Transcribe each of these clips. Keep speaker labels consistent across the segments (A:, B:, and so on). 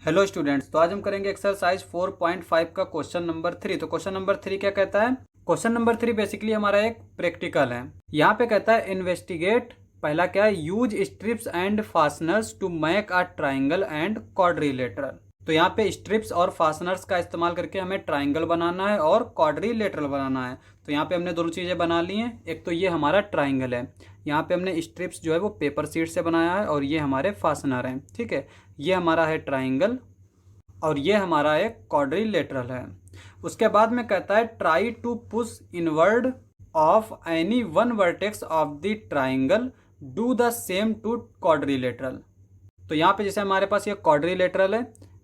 A: Hello students, तो आज हम करेंगे एक्सरसाइज 4.5 का क्वेश्चन नंबर 3। तो क्वेश्चन नंबर 3 क्या कहता है? क्वेश्चन नंबर 3 बेसिकली हमारा एक प्रैक्टिकल है। यहाँ पे कहता है इन्वेस्टिगेट, पहला क्या है, use strips and fasteners to make a triangle and quadrilateral. तो यहाँ पे स्ट्रिप्स और फास्टनर्स का इस्तेमाल करके हमें ट्राइंगल बनाना है और क्वाड्रिलेटरल बनाना है। तो यहाँ पे हमने दोनों चीज़ें बना ली हैं। एक तो ये हमारा ट्राइंगल है, यहाँ पे हमने स्ट्रिप्स जो है वो पेपर शीट से बनाया है और ये हमारे फास्टनर हैं। ठीक है, ये हमारा है ट्राइंगल और ये हमारा एक क्वाड्रिलेटरल है। उसके बाद में कहता है try to push inward of any one vertex of the triangle, do the same to quadrilateral. तो यहाँ पे जैसे हमारे पास ये क्वाड्रिलेटरल है,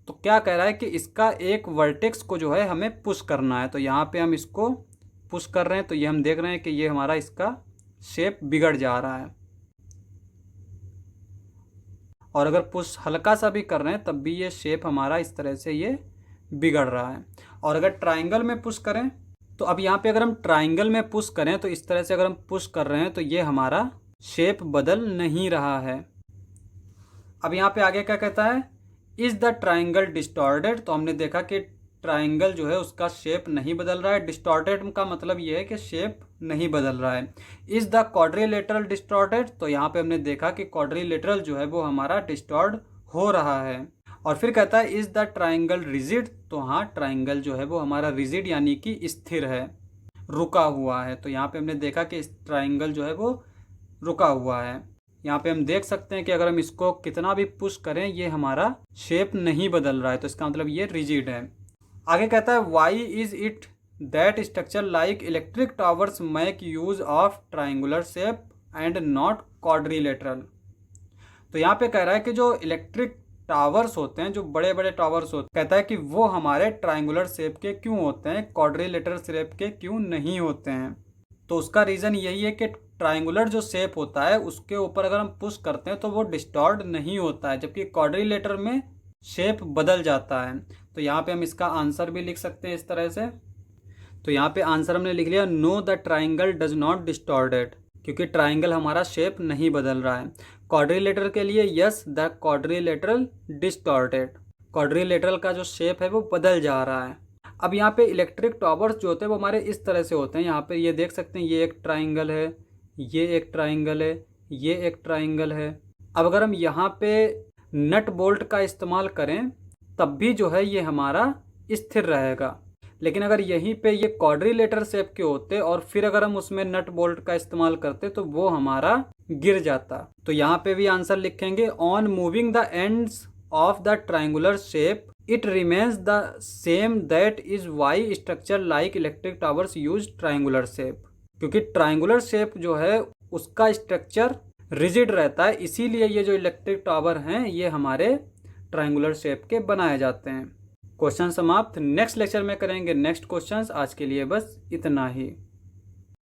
A: तो क्या कह रहा है कि इसका एक वर्टेक्स को जो है हमें पुश करना है। तो यहाँ पे हम इसको पुश कर रहे हैं, तो ये हम देख रहे हैं कि ये हमारा इसका शेप बिगड़ जा रहा है। और अगर पुश हल्का सा भी कर रहे हैं तब भी ये शेप हमारा इस तरह से ये बिगड़ रहा है। और अगर ट्राइंगल में पुश करें, तो अब यहाँ पे अगर हम ट्राइंगल में पुश करें तो इस तरह से अगर हम पुश कर रहे हैं तो ये हमारा शेप बदल नहीं रहा है। अब यहाँ पे आगे क्या कहता है, इज द ट्राइंगल डिस्टॉर्टेड। तो हमने देखा कि ट्राइंगल जो है उसका शेप नहीं बदल रहा है। डिस्टॉर्टेड का मतलब ये है कि शेप नहीं बदल रहा है। Is the quadrilateral distorted. तो यहाँ पे हमने देखा कि क्वाड्रिलेटरल जो है वो हमारा डिस्टॉर्ट हो रहा है। और फिर कहता है इज द ट्राइंगल रिजिड। तो हाँ, ट्राइंगल जो है वो हमारा रिजिड यानी कि स्थिर है, रुका हुआ है। तो यहाँ पे हमने देखा कि इस ट्राइंगल जो है वो रुका हुआ है। यहाँ पे हम देख सकते हैं कि अगर हम इसको कितना भी पुश करें ये हमारा शेप नहीं बदल रहा है, तो इसका मतलब ये रिजिड है। आगे कहता है why is it that structure like electric towers make use of triangular shape and not quadrilateral. तो यहाँ पे कह रहा है कि जो इलेक्ट्रिक टावर्स होते हैं, जो बड़े बड़े टावर्स होते हैं, कहता है कि वो हमारे ट्राइंगुलर शेप के क्यों होते हैं, क्वाड्रिलेटरल शेप के क्यों नहीं होते हैं। तो उसका रीज़न यही है कि ट्राइंगुलर जो शेप होता है उसके ऊपर अगर हम पुश करते हैं तो वो डिस्टॉर्ट नहीं होता है, जबकि क्वाड्रिलेटर में शेप बदल जाता है। तो यहाँ पे हम इसका आंसर भी लिख सकते हैं इस तरह से। तो यहाँ पे आंसर हमने लिख लिया know the triangle does not distorted, क्योंकि ट्राइंगल हमारा शेप नहीं बदल रहा है। क्वाड्रिलेटर के लिए yes the quadrilateral distorted, quadrilateral का जो शेप है वो बदल जा रहा है। अब यहाँ पे इलेक्ट्रिक टावर्स जो होते हैं वो हमारे इस तरह से होते हैं। यहाँ पे ये देख सकते हैं, ये एक ट्राइंगल है, ये एक ट्राइंगल है, ये एक ट्राइंगल है। अब अगर हम यहाँ पे नट बोल्ट का इस्तेमाल करें तब भी जो है ये हमारा स्थिर रहेगा। लेकिन अगर यहीं पे ये क्वाड्रिलेटर शेप के होते और फिर अगर हम उसमें नट बोल्ट का इस्तेमाल करते तो वो हमारा गिर जाता। तो यहाँ पे भी आंसर लिखेंगे on moving the ends of the triangular shape it remains the same, that is why structure like electric towers use triangular shape. क्योंकि ट्राइंगुलर शेप जो है उसका स्ट्रक्चर रिजिड रहता है, इसीलिए ये जो इलेक्ट्रिक टावर हैं ये हमारे ट्राइंगुलर शेप के बनाए जाते हैं। क्वेश्चन समाप्त। नेक्स्ट लेक्चर में करेंगे नेक्स्ट क्वेश्चंस। आज के लिए बस इतना ही।